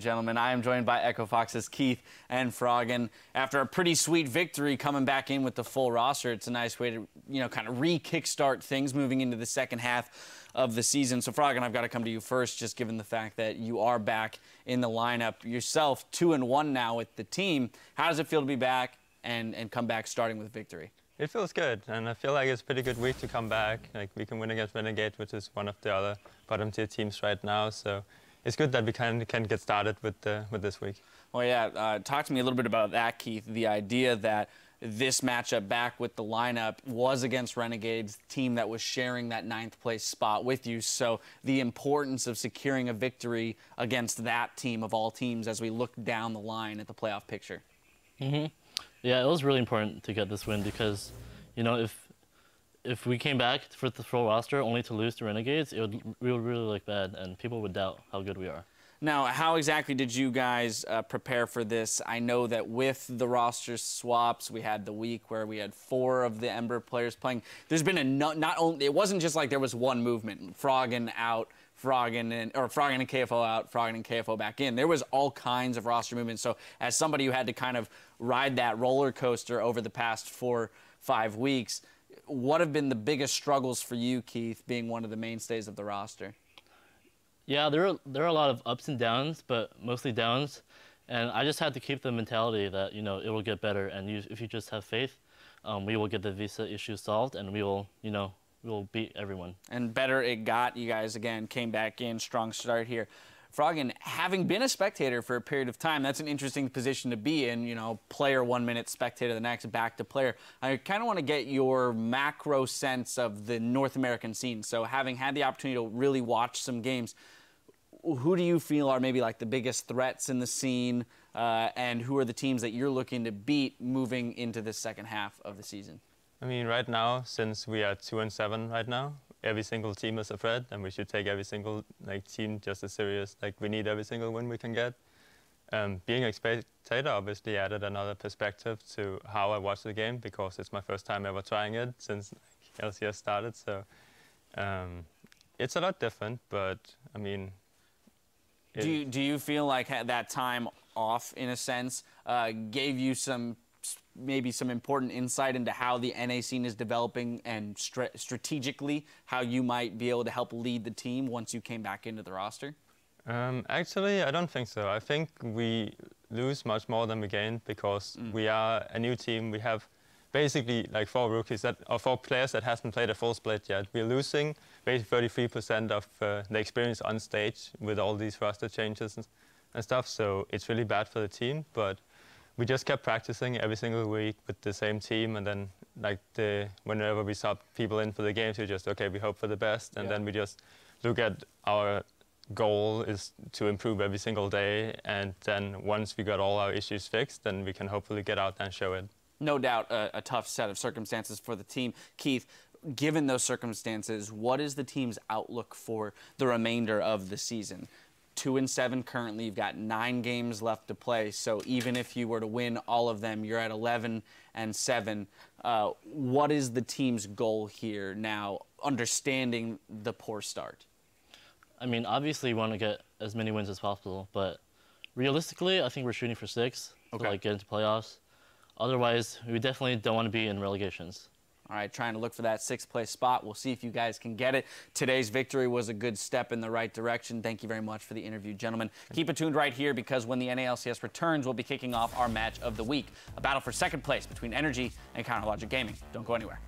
Gentlemen, I am joined by Echo Fox's Keith and Froggen. After a pretty sweet victory, coming back in with the full roster, it's a nice way to, kind of re-kickstart things moving into the second half of the season. So, Froggen, I've got to come to you first, just given the fact that you are back in the lineup yourself, 2-1 now with the team. How does it feel to be back and come back starting with victory? It feels good, and I feel like it's a pretty good week to come back. Like, we can win against Renegades, which is one of the other bottom-tier teams right now. So it's good that we can get started with this week. Well, yeah, talk to me a little bit about that, Keith. The idea that this matchup back with the lineup was against Renegades, team that was sharing that 9th place spot with you. So the importance of securing a victory against that team of all teams as we look down the line at the playoff picture. Yeah, it was really important to get this win because, if we came back for the full roster only to lose to Renegades, we would really look bad, and people would doubt how good we are. Now, how exactly did you guys prepare for this? I know that with the roster swaps, we had the week where we had 4 of the Ember players playing. There's been not only, it wasn't just like there was one movement, Froggen out, Froggen and KFO out, Froggen and KFO back in. There was all kinds of roster movements. So as somebody who had to kind of ride that roller coaster over the past 4-5 weeks, what have been the biggest struggles for you, Keith, being one of the mainstays of the roster? Yeah, there are a lot of ups and downs, but mostly downs. And I just had to keep the mentality that, it will get better. And if you just have faith, we will get the visa issue solved, and we will, we'll beat everyone. And better it got. You guys, again, came back in. Strong start here. Froggen, having been a spectator for a period of time, that's an interesting position to be in, player 1 minute, spectator the next, back to player. I kind of want to get your macro sense of the North American scene. So having had the opportunity to really watch some games, who do you feel are maybe like the biggest threats in the scene, and who are the teams that you're looking to beat moving into the second half of the season? I mean, right now, since we are 2-7 right now, every single team is a threat, and we should take every single team just as serious. We need every single win we can get. Being a spectator obviously added another perspective to how I watch the game, because it's my first time ever trying it since LCS started. So it's a lot different, but I mean. Do you feel like that time off, in a sense, gave you maybe some important insight into how the NA scene is developing and strategically how you might be able to help lead the team once you came back into the roster? Actually, I don't think so. I think we lose much more than we gain because we are a new team. We have basically 4 rookies or 4 players that hasn't played a full split yet. We're losing basically 33% of the experience on stage with all these roster changes and stuff. So it's really bad for the team, but we just kept practicing every single week with the same team, and then whenever we sub people in for the games, we just, okay, we hope for the best, and then we just look at our goal is to improve every single day, and then once we got all our issues fixed, then we can hopefully get out and show it. No doubt a tough set of circumstances for the team. Keith, given those circumstances, what is the team's outlook for the remainder of the season? 2-7 currently. You've got 9 games left to play. So even if you were to win all of them, you're at 11-7. What is the team's goal here now, understanding the poor start? I mean, obviously, we want to get as many wins as possible, but realistically, I think we're shooting for 6 to get into playoffs. Otherwise, we definitely don't want to be in relegations. All right, trying to look for that 6th place spot. We'll see if you guys can get it. Today's victory was a good step in the right direction. Thank you very much for the interview, gentlemen. Keep it tuned right here, because when the NALCS returns, we'll be kicking off our match of the week, a battle for 2nd place between Energy and Counterlogic Gaming. Don't go anywhere.